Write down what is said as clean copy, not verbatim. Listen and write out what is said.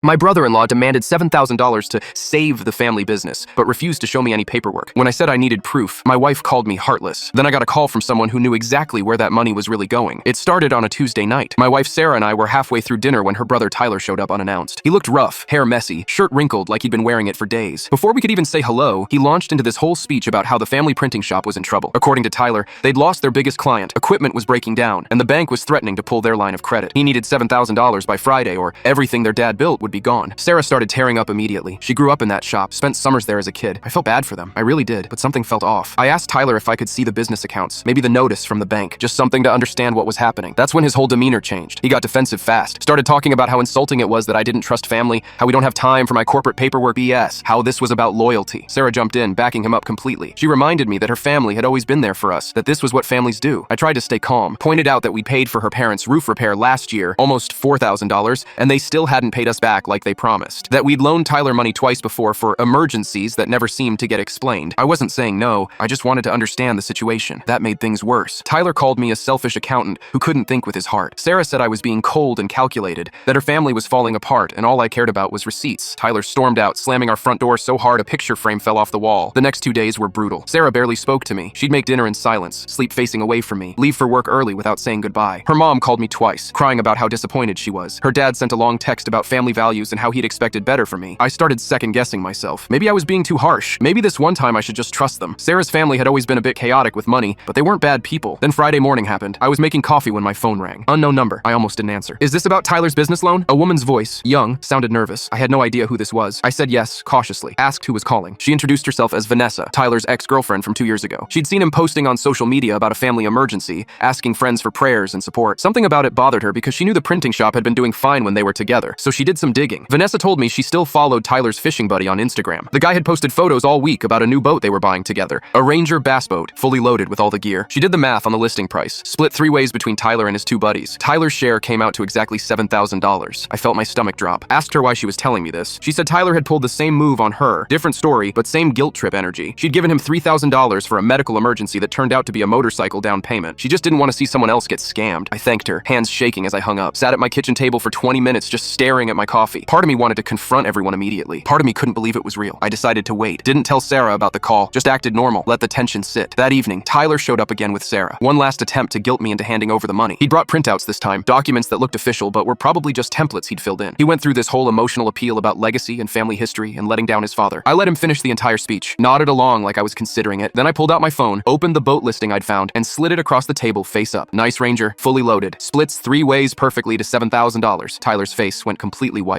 My brother-in-law demanded $7,000 to save the family business, but refused to show me any paperwork. When I said I needed proof, my wife called me heartless. Then I got a call from someone who knew exactly where that money was really going. It started on a Tuesday night. My wife Sarah and I were halfway through dinner when her brother Tyler showed up unannounced. He looked rough, hair messy, shirt wrinkled like he'd been wearing it for days. Before we could even say hello, he launched into this whole speech about how the family printing shop was in trouble. According to Tyler, they'd lost their biggest client, equipment was breaking down, and the bank was threatening to pull their line of credit. He needed $7,000 by Friday or everything their dad built would be gone. Sarah started tearing up immediately. She grew up in that shop, spent summers there as a kid. I felt bad for them. I really did, but something felt off. I asked Tyler if I could see the business accounts, maybe the notice from the bank, just something to understand what was happening. That's when his whole demeanor changed. He got defensive fast, started talking about how insulting it was that I didn't trust family, how we don't have time for my corporate paperwork BS, how this was about loyalty. Sarah jumped in, backing him up completely. She reminded me that her family had always been there for us, that this was what families do. I tried to stay calm, pointed out that we paid for her parents' roof repair last year, almost $4,000, and they still hadn't paid us back like they promised. That we'd loaned Tyler money twice before for emergencies that never seemed to get explained. I wasn't saying no, I just wanted to understand the situation. That made things worse. Tyler called me a selfish accountant who couldn't think with his heart. Sarah said I was being cold and calculated, that her family was falling apart and all I cared about was receipts. Tyler stormed out, slamming our front door so hard a picture frame fell off the wall. The next 2 days were brutal. Sarah barely spoke to me. She'd make dinner in silence, sleep facing away from me, leave for work early without saying goodbye. Her mom called me twice, crying about how disappointed she was. Her dad sent a long text about family values and how he'd expected better from me. I started second-guessing myself. Maybe I was being too harsh. Maybe this one time I should just trust them. Sarah's family had always been a bit chaotic with money, but they weren't bad people. Then Friday morning happened. I was making coffee when my phone rang. Unknown number. I almost didn't answer. Is this about Tyler's business loan? A woman's voice, young, sounded nervous. I had no idea who this was. I said yes, cautiously. Asked who was calling. She introduced herself as Vanessa, Tyler's ex-girlfriend from 2 years ago. She'd seen him posting on social media about a family emergency, asking friends for prayers and support. Something about it bothered her because she knew the printing shop had been doing fine when they were together, so she did some digging. Vanessa told me she still followed Tyler's fishing buddy on Instagram. The guy had posted photos all week about a new boat they were buying together, a Ranger bass boat, fully loaded with all the gear. She did the math on the listing price, split 3 ways between Tyler and his 2 buddies. Tyler's share came out to exactly $7,000. I felt my stomach drop. Asked her why she was telling me this. She said Tyler had pulled the same move on her, different story, but same guilt trip energy. She'd given him $3,000 for a medical emergency that turned out to be a motorcycle down payment. She just didn't want to see someone else get scammed. I thanked her, hands shaking as I hung up, sat at my kitchen table for 20 minutes just staring at my coffee. Part of me wanted to confront everyone immediately. Part of me couldn't believe it was real. I decided to wait. Didn't tell Sarah about the call, just acted normal, let the tension sit. That evening, Tyler showed up again with Sarah. One last attempt to guilt me into handing over the money. He'd brought printouts this time, documents that looked official but were probably just templates he'd filled in. He went through this whole emotional appeal about legacy and family history and letting down his father. I let him finish the entire speech, nodded along like I was considering it. Then I pulled out my phone, opened the boat listing I'd found, and slid it across the table face up. Nice Ranger, fully loaded, splits 3 ways perfectly to $7,000. Tyler's face went completely white.